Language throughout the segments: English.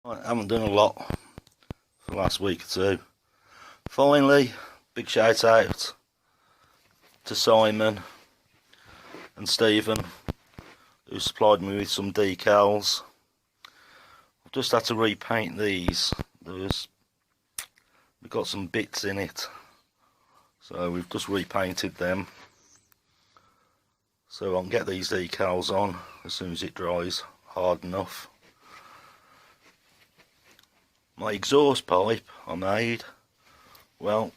I haven't done a lot for the last week or two. Finally, big shout out to Simon and Stephen, who supplied me with some decals. I've just had to repaint these. We've got some bits in it, so we've just repainted them. So I can get these decals on as soon as it dries hard enough. My exhaust pipe I made, well,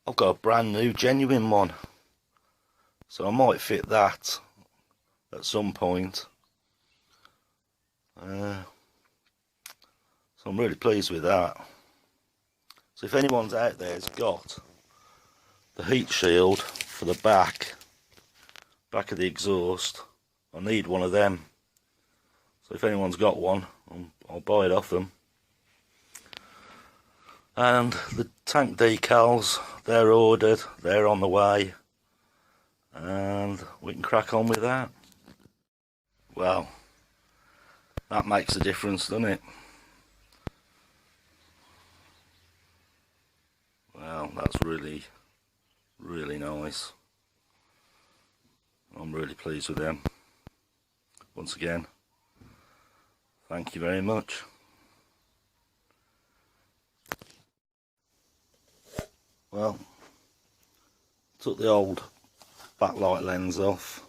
I've got a brand new genuine one, so I might fit that at some point. So I'm really pleased with that. So if anyone's out there has got the heat shield for the back of the exhaust, I need one of them. So if anyone's got one, I'll buy it off them. And the tank decals, they're ordered, they're on the way, and we can crack on with that. Well, that makes a difference, doesn't it? Well, that's really, really nice. I'm really pleased with them. Once again, thank you very much. Well, took the old backlight lens off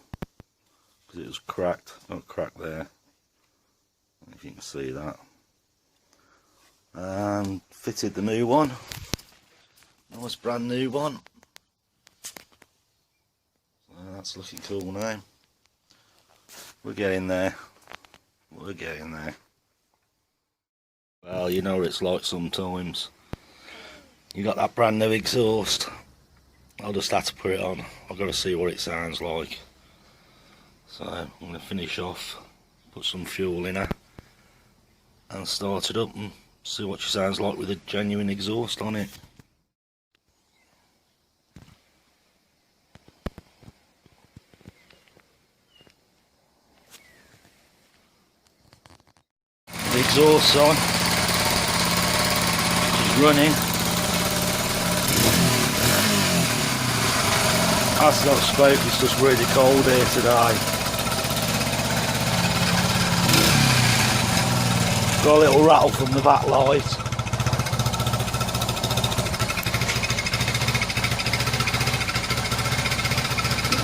because it was cracked, not cracked there, if you can see that, and fitted the new one. Nice brand new one. That's looking cool now. We're getting there. We're getting there. Well, you know what it's like sometimes. You got that brand new exhaust. I'll just have to put it on. I've got to see what it sounds like. So I'm going to finish off, put some fuel in her, and start it up and see what she sounds like with a genuine exhaust on it. The exhaust's on. She's running. As I've spoke, it's just really cold here today. Got a little rattle from the back light.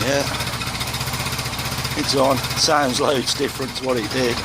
Yeah, it's on. Sounds loads different to what it did.